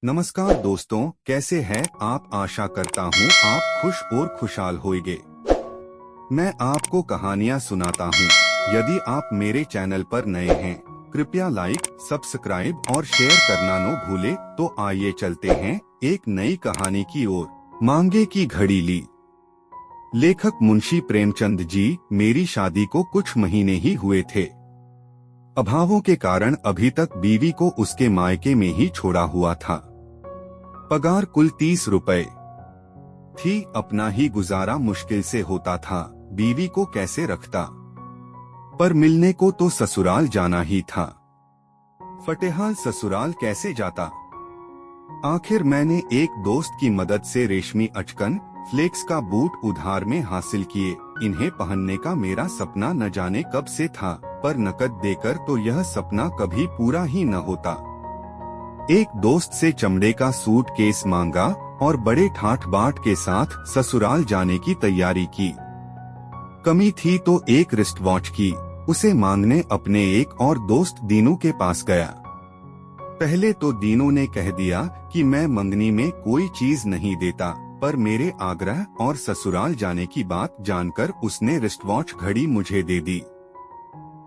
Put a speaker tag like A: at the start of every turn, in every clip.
A: नमस्कार दोस्तों, कैसे हैं आप। आशा करता हूँ आप खुश और खुशहाल होंगे। मैं आपको कहानियाँ सुनाता हूँ। यदि आप मेरे चैनल पर नए हैं, कृपया लाइक, सब्सक्राइब और शेयर करना न भूले। तो आइए चलते हैं एक नई कहानी की ओर। मांगे की घड़ी ली। लेखक मुंशी प्रेमचंद जी। मेरी शादी को कुछ महीने ही हुए थे। अभावों के कारण अभी तक बीवी को उसके मायके में ही छोड़ा हुआ था। पगार कुल 30 रुपए थी। अपना ही गुजारा मुश्किल से होता था। बीवी को कैसे रखता, पर मिलने को तो ससुराल जाना ही था। फटेहाल ससुराल कैसे जाता। आखिर मैंने एक दोस्त की मदद से रेशमी अचकन फ्लेक्स का बूट उधार में हासिल किए। इन्हें पहनने का मेरा सपना न जाने कब से था, पर नकद देकर तो यह सपना कभी पूरा ही न होता। एक दोस्त से चमड़े का सूटकेस मांगा और बड़े ठाठ बाट के साथ ससुराल जाने की तैयारी की। कमी थी तो एक रिस्ट वॉच की। उसे मांगने अपने एक और दोस्त दीनू के पास गया। पहले तो दीनू ने कह दिया कि मैं मंगनी में कोई चीज नहीं देता, पर मेरे आग्रह और ससुराल जाने की बात जानकर उसने रिस्ट वॉच घड़ी मुझे दे दी।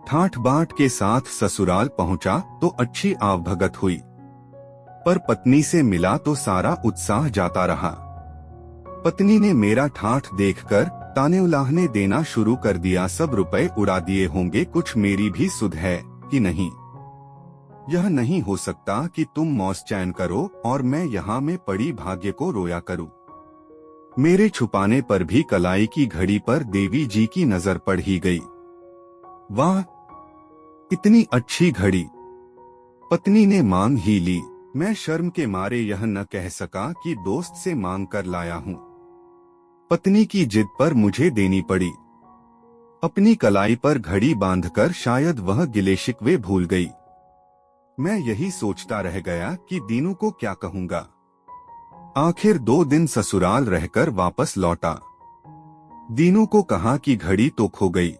A: ठाठ बाट के साथ ससुराल पहुंचा तो अच्छी आवभगत हुई, पर पत्नी से मिला तो सारा उत्साह जाता रहा। पत्नी ने मेरा ठाठ देखकर ताने उलाहने देना शुरू कर दिया। सब रुपए उड़ा दिए होंगे, कुछ मेरी भी सुध है कि नहीं। यह नहीं हो सकता कि तुम मौज चैन करो और मैं यहाँ में पड़ी भाग्य को रोया करूं। मेरे छुपाने पर भी कलाई की घड़ी पर देवी जी की नजर पड़ ही गई। वाह, इतनी अच्छी घड़ी। पत्नी ने मांग ही ली। मैं शर्म के मारे यह न कह सका कि दोस्त से मांग कर लाया हूँ। पत्नी की जिद पर मुझे देनी पड़ी। अपनी कलाई पर घड़ी बांधकर शायद वह गिले शिकवे भूल गई। मैं यही सोचता रह गया कि दीनू को क्या कहूँगा। आखिर 2 दिन ससुराल रहकर वापस लौटा। दीनू को कहा कि घड़ी तो खो गई।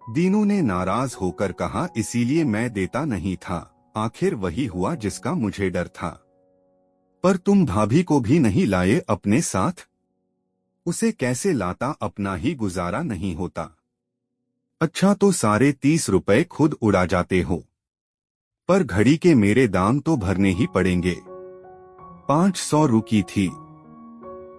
A: दीनू ने नाराज होकर कहा, इसीलिए मैं देता नहीं था। आखिर वही हुआ जिसका मुझे डर था। पर तुम भाभी को भी नहीं लाए अपने साथ। उसे कैसे लाता, अपना ही गुजारा नहीं होता। अच्छा तो सारे 30 रुपए खुद उड़ा जाते हो, पर घड़ी के मेरे दाम तो भरने ही पड़ेंगे। 500 रू की थी।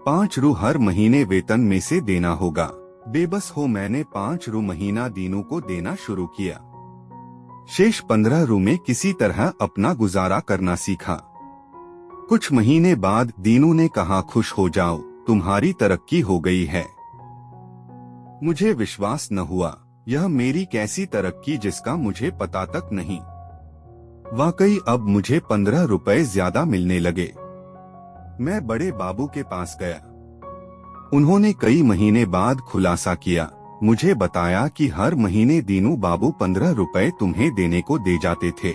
A: 5 रू हर महीने वेतन में से देना होगा। बेबस हो मैंने 5 रू महीना दीनू को देना शुरू किया। शेष 15 रू में किसी तरह अपना गुजारा करना सीखा। कुछ महीने बाद दीनू ने कहा, खुश हो जाओ, तुम्हारी तरक्की हो गई है। मुझे विश्वास न हुआ। यह मेरी कैसी तरक्की जिसका मुझे पता तक नहीं। वाकई अब मुझे 15 रुपए ज्यादा मिलने लगे। मैं बड़े बाबू के पास गया। उन्होंने कई महीने बाद खुलासा किया। मुझे बताया कि हर महीने दीनू बाबू 15 रुपए तुम्हें देने को दे जाते थे।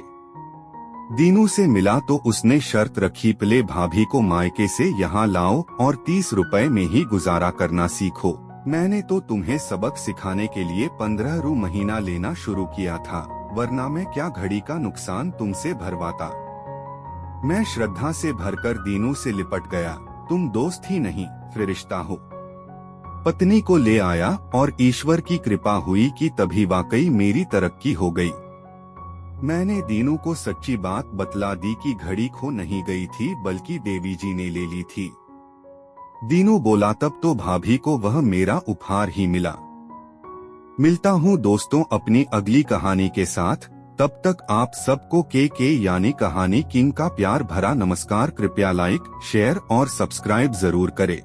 A: दीनू से मिला तो उसने शर्त रखी, पले भाभी को मायके से यहाँ लाओ और 30 रुपए में ही गुजारा करना सीखो। मैंने तो तुम्हें सबक सिखाने के लिए 15 रू महीना लेना शुरू किया था, वरना मैं क्या घड़ी का नुकसान तुमसे भरवाता। मैं श्रद्धा से भरकर दीनू से लिपट गया। तुम दोस्त ही नहीं, फिर रिश्ता हो। पत्नी को ले आया और ईश्वर की कृपा हुई कि तभी वाकई मेरी तरक्की हो गई। मैंने दीनू को सच्ची बात बतला दी कि घड़ी खो नहीं गई थी, बल्कि देवी जी ने ले ली थी। दीनू बोला, तब तो भाभी को वह मेरा उपहार ही मिला। मिलता हूँ दोस्तों अपनी अगली कहानी के साथ। तब तक आप सबको के यानी कहानी किंग का प्यार भरा नमस्कार। कृपया लाइक, शेयर और सब्सक्राइब जरूर करें।